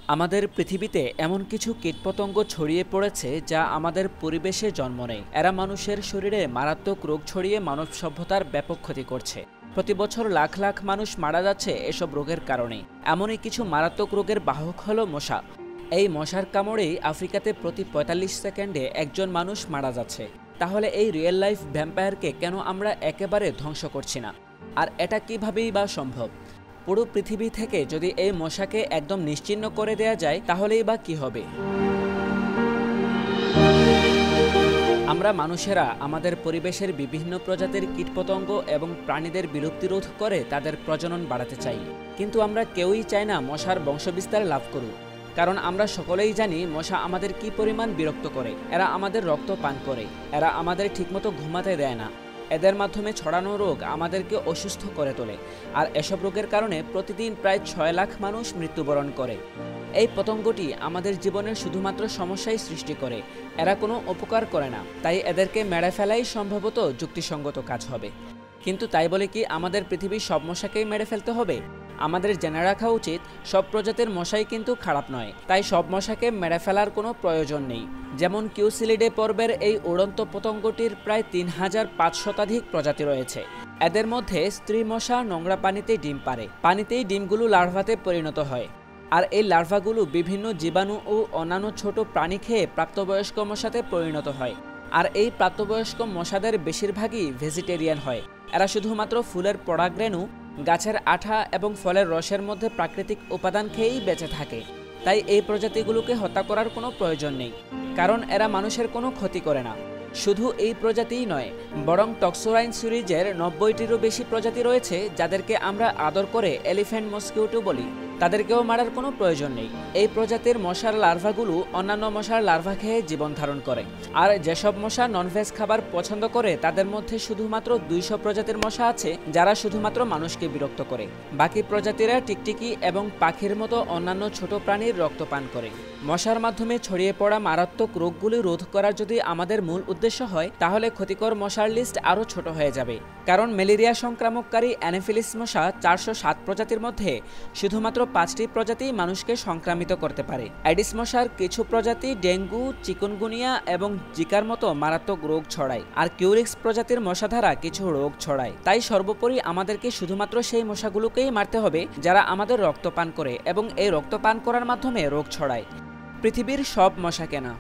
আমাদের পৃথিবীতে এমন কিছু কীটপতঙ্গ ছড়িয়ে পড়েছে যা আমাদের পরিবেশে জন্ম নেয়। এরা মানুষের শরীরে মারাত্মক রোগ ছড়িয়ে মানব সভ্যতার ব্যাপক ক্ষতি করছে। প্রতি বছর লাখ লাখ মানুষ মারা যাচ্ছে এসব রোগের কারণে। এমনই কিছু মারাত্মক রোগের বাহক হলো মশা। এই মশার কামড়েই আফ্রিকাতে প্রতি ৪৫ সেকেন্ডে একজন মানুষ মারা যাচ্ছে। তাহলে এই রিয়েল লাইফ ভ্যাম্পায়ারকে কেন আমরা একেবারে ধ্বংস করছি না? আর এটা কিভাবেই বা সম্ভব? পুরো পৃথিবী থেকে যদি এই মশাকে একদম নিশ্চিহ্ন করে দেয়া যায় তাহলেই বা কি হবে? আমরা মানুষেরা আমাদের পরিবেশের বিভিন্ন প্রজাতির কীটপতঙ্গ এবং প্রাণীদের বিলুপ্তি রোধ করে তাদের প্রজনন বাড়াতে চাই, কিন্তু আমরা কেউই চাই না মশার বংশবিস্তার লাভ করুক। কারণ আমরা সকলেই জানি মশা আমাদের কি পরিমাণ বিরক্ত করে। এরা আমাদের রক্ত পান করে, এরা আমাদের ঠিকমতো ঘুমাতে দেয় না। এদের মাধ্যমে ছড়ানো রোগ আমাদেরকে অসুস্থ করে তোলে, আর এসব রোগের কারণে প্রতিদিন প্রায় ৬ লাখ মানুষ মৃত্যুবরণ করে। এই পতঙ্গটি আমাদের জীবনে শুধুমাত্র সমস্যাই সৃষ্টি করে, এরা কোনো উপকার করে না। তাই এদেরকে মেরে ফেলাই সম্ভবত যুক্তিসঙ্গত কাজ হবে। কিন্তু তাই বলে কি আমাদের পৃথিবীর সব মশাকেই মেরে ফেলতে হবে? আমাদের জেনে রাখা উচিত সব প্রজাতির মশাই কিন্তু খারাপ নয়, তাই সব মশাকে মেরে ফেলার কোনো প্রয়োজন নেই। যেমন কিউসিলিডে পর্বের এই উড়ন্ত পতঙ্গটির প্রায় ৩৫০০ শতাধিক প্রজাতি রয়েছে। এদের মধ্যে স্ত্রী মশা নোংরা পানিতে ডিম পাড়ে, পানিতেই ডিমগুলো লার্ভাতে পরিণত হয়। আর এই লার্ভাগুলো বিভিন্ন জীবাণু ও অন্যান্য ছোট প্রাণী খেয়ে প্রাপ্তবয়স্ক মশাতে পরিণত হয়। আর এই প্রাপ্তবয়স্ক মশাদের বেশিরভাগই ভেজিটেরিয়ান হয়। এরা শুধুমাত্র ফুলের পরাগরেণু, গাছের আঠা এবং ফলের রসের মধ্যে প্রাকৃতিক উপাদান খেয়েই বেঁচে থাকে। তাই এই প্রজাতিগুলোকে হত্যা করার কোনো প্রয়োজন নেই, কারণ এরা মানুষের কোনো ক্ষতি করে না। শুধু এই প্রজাতিই নয়, বরং টক্সোরাইন সিরিজের ৯০টিরও বেশি প্রজাতি রয়েছে যাদেরকে আমরা আদর করে এলিফ্যান্ট মস্কিউটো বলি। তাদেরকেও মারার কোনো প্রয়োজন নেই। এই প্রজাতির মশার লার্ভাগুলো অন্যান্য মশার লার্ভা খেয়ে জীবন ধারণ করে। আর যেসব মশা ননভেজ খাবার পছন্দ করে তাদের মধ্যে শুধুমাত্র ২০০ প্রজাতির মশা আছে যারা শুধুমাত্র মানুষকে বিরক্ত করে। বাকি প্রজাতিরা টিকটিকি এবং পাখির মতো অন্যান্য ছোট প্রাণীর রক্ত পান করে। মশার মাধ্যমে ছড়িয়ে পড়া মারাত্মক রোগগুলি রোধ করা যদি আমাদের মূল উদ্দেশ্য হয়, তাহলে ক্ষতিকর মশার লিস্ট আরও ছোট হয়ে যাবে। কারণ ম্যালেরিয়া সংক্রামককারী অ্যানোফিলিস মশা ৪০৭ প্রজাতির মধ্যে শুধুমাত্র ৫টি প্রজাতি মানুষকে সংক্রামিত করতে পারে। অ্যাডিস মশার কিছু প্রজাতি ডেঙ্গু, চিকুনগুনিয়া এবং জিকার মতো মারাত্মক রোগ ছড়ায়। আর কিউরিক্স প্রজাতির মশা দ্বারা কিছু রোগ ছড়ায়। তাই সর্বোপরি আমাদেরকে শুধুমাত্র সেই মশাগুলোকেই মারতে হবে যারা আমাদের রক্ত পান করে এবং এই রক্ত পান করার মাধ্যমে রোগ ছড়ায়। পৃথিবীর সব মশাকে না।